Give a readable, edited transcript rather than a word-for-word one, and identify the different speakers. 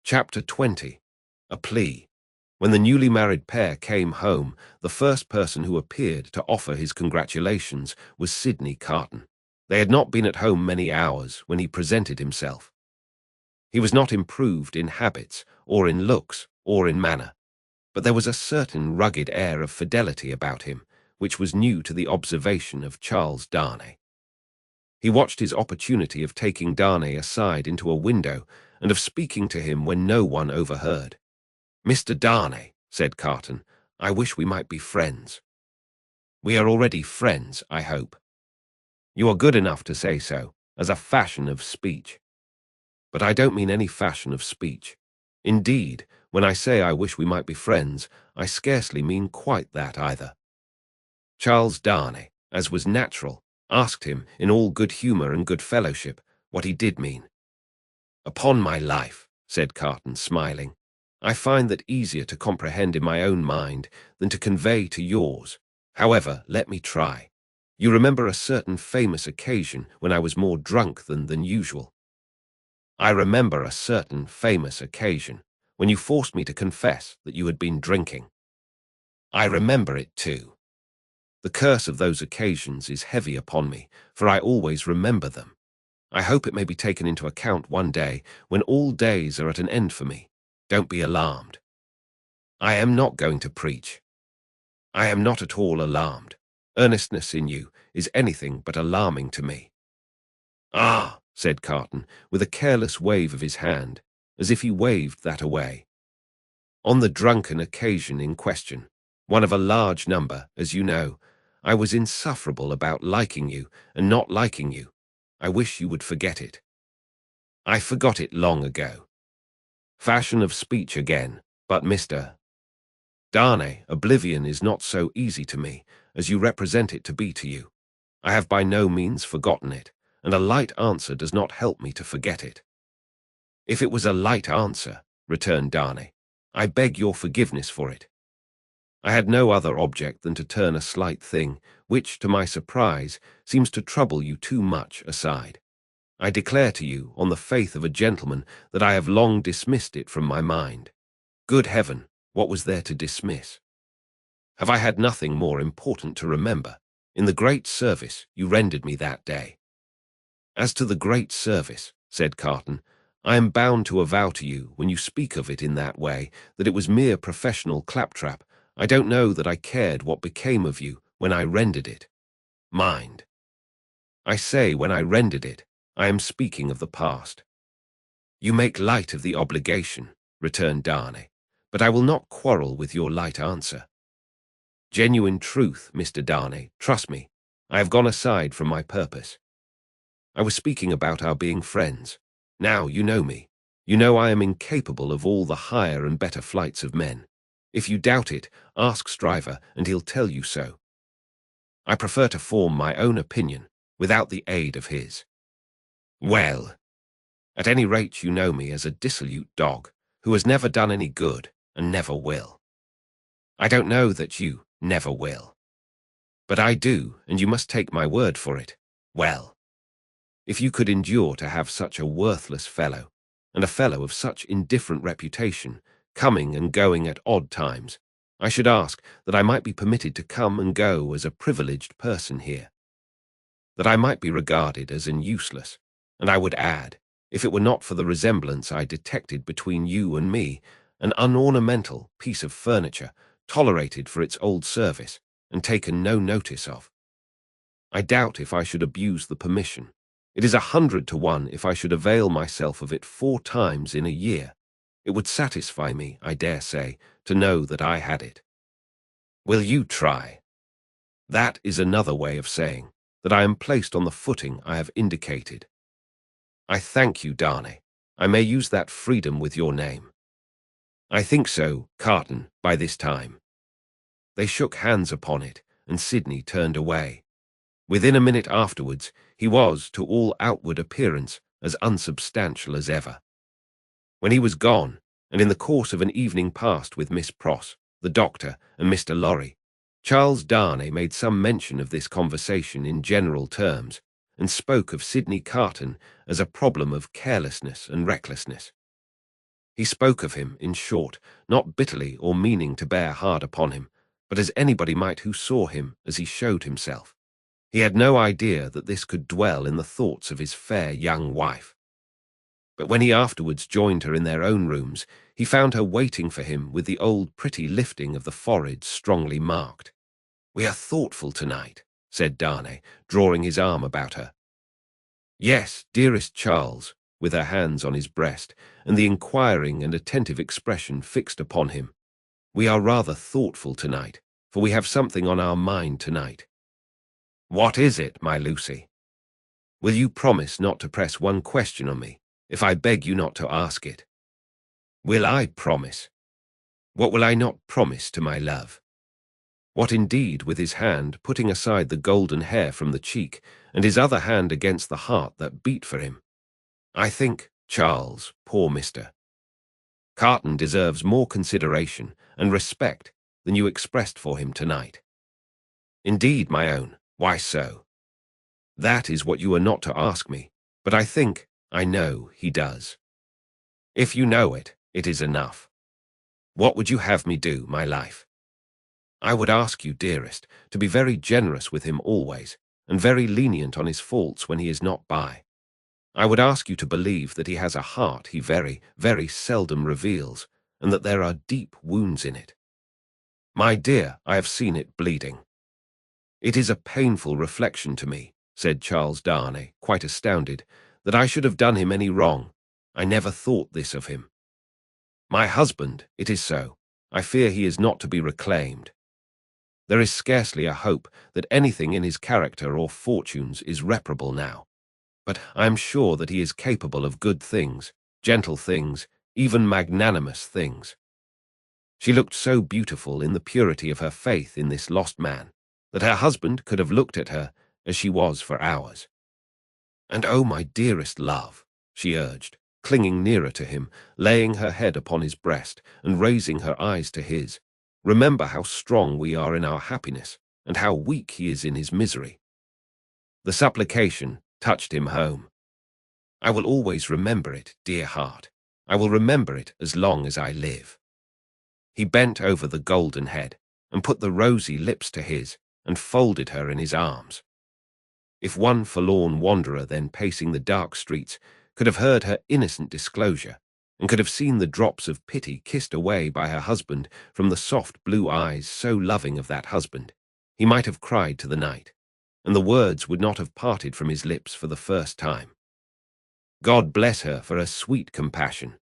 Speaker 1: Chapter 20. A Plea. When the newly married pair came home, the first person who appeared to offer his congratulations was Sidney Carton. They had not been at home many hours when he presented himself. He was not improved in habits, or in looks, or in manner, but there was a certain rugged air of fidelity about him, which was new to the observation of Charles Darnay. He watched his opportunity of taking Darnay aside into a window and of speaking to him when no one overheard. "Mr. Darnay," said Carton, "I wish we might be friends." "We are already friends, I hope." "You are good enough to say so, as a fashion of speech." "But I don't mean any fashion of speech. Indeed, when I say I wish we might be friends, I scarcely mean quite that either." Charles Darnay, as was natural, asked him, in all good humour and good fellowship, what he did mean. "Upon my life," said Carton, smiling, "I find that easier to comprehend in my own mind than to convey to yours. However, let me try. You remember a certain famous occasion when I was more drunk than usual." "I remember a certain famous occasion when you forced me to confess that you had been drinking." "I remember it too. The curse of those occasions is heavy upon me, for I always remember them. I hope it may be taken into account one day, when all days are at an end for me. Don't be alarmed." "I am not going to preach." "I am not at all alarmed. Earnestness in you is anything but alarming to me." "Ah," said Carton, with a careless wave of his hand, as if he waved that away. "On the drunken occasion in question, one of a large number, as you know, I was insufferable about liking you and not liking you. I wish you would forget it." "I forgot it long ago." Fashion of speech again, but Mr. Darnay, oblivion is not so easy to me as you represent it to be to you. I have by no means forgotten it, and a light answer does not help me to forget it." "If it was a light answer," returned Darnay, "I beg your forgiveness for it. I had no other object than to turn a slight thing, which, to my surprise, seems to trouble you too much, aside. I declare to you, on the faith of a gentleman, that I have long dismissed it from my mind." "Good heaven, what was there to dismiss?" "Have I had nothing more important to remember, in the great service you rendered me that day?" "As to the great service," said Carton, "I am bound to avow to you, when you speak of it in that way, that it was mere professional claptrap. I don't know that I cared what became of you when I rendered it. Mind, I say when I rendered it, I am speaking of the past." "You make light of the obligation," returned Darnay, "but I will not quarrel with your light answer." "Genuine truth, Mr. Darnay, trust me, I have gone aside from my purpose. I was speaking about our being friends. Now you know me. You know I am incapable of all the higher and better flights of men. If you doubt it, ask Stryver, and he'll tell you so. I prefer to form my own opinion, without the aid of his." "Well, at any rate you know me as a dissolute dog, who has never done any good, and never will." "I don't know that you never will." "But I do, and you must take my word for it. Well, if you could endure to have such a worthless fellow, and a fellow of such indifferent reputation, coming and going at odd times, I should ask that I might be permitted to come and go as a privileged person here, that I might be regarded as an useless, and I would add, if it were not for the resemblance I detected between you and me, an unornamental piece of furniture, tolerated for its old service, and taken no notice of. I doubt if I should abuse the permission. It is 100 to 1 if I should avail myself of it 4 times in a year. It would satisfy me, I dare say, to know that I had it. Will you try? That is another way of saying that I am placed on the footing I have indicated. I thank you, Darnay. I may use that freedom with your name. I think so, Carton, by this time. They shook hands upon it, and Sidney turned away. Within a minute afterwards, he was, to all outward appearance, as unsubstantial as ever. When he was gone, and in the course of an evening passed with Miss Pross, the doctor, and Mr. Lorry, Charles Darnay made some mention of this conversation in general terms, and spoke of Sidney Carton as a problem of carelessness and recklessness. He spoke of him, in short, not bitterly or meaning to bear hard upon him, but as anybody might who saw him as he showed himself. He had no idea that this could dwell in the thoughts of his fair young wife. But when he afterwards joined her in their own rooms, he found her waiting for him with the old pretty lifting of the forehead strongly marked. "We are thoughtful tonight," said Darnay, drawing his arm about her. "Yes, dearest Charles," with her hands on his breast, and the inquiring and attentive expression fixed upon him. "We are rather thoughtful tonight, for we have something on our mind tonight." "What is it, my Lucy?" "Will you promise not to press one question on me, if I beg you not to ask it?" "Will I promise? What will I not promise to my love?" What indeed, with his hand putting aside the golden hair from the cheek, and his other hand against the heart that beat for him. "I think, Charles, poor Mr. Carton deserves more consideration and respect than you expressed for him tonight." "Indeed, my own, why so?" "That is what you are not to ask me, but I think, I know, he does." "If you know it, it is enough. What would you have me do, my life?" "I would ask you, dearest, to be very generous with him always, and very lenient on his faults when he is not by. I would ask you to believe that he has a heart he very, very seldom reveals, and that there are deep wounds in it." "My dear, I have seen it bleeding." "It is a painful reflection to me," said Charles Darnay, quite astounded, "that I should have done him any wrong. I never thought this of him. My husband, it is so. I fear he is not to be reclaimed. There is scarcely a hope that anything in his character or fortunes is reparable now. But I am sure that he is capable of good things, gentle things, even magnanimous things." She looked so beautiful in the purity of her faith in this lost man, that her husband could have looked at her as she was for hours. "And oh, my dearest love," she urged, clinging nearer to him, laying her head upon his breast and raising her eyes to his, "remember how strong we are in our happiness, and how weak he is in his misery." The supplication touched him home. "I will always remember it, dear heart. I will remember it as long as I live." He bent over the golden head and put the rosy lips to his and folded her in his arms. If one forlorn wanderer then pacing the dark streets could have heard her innocent disclosure, and could have seen the drops of pity kissed away by her husband from the soft blue eyes so loving of that husband, he might have cried to the night, and the words would not have parted from his lips for the first time. God bless her for her sweet compassion,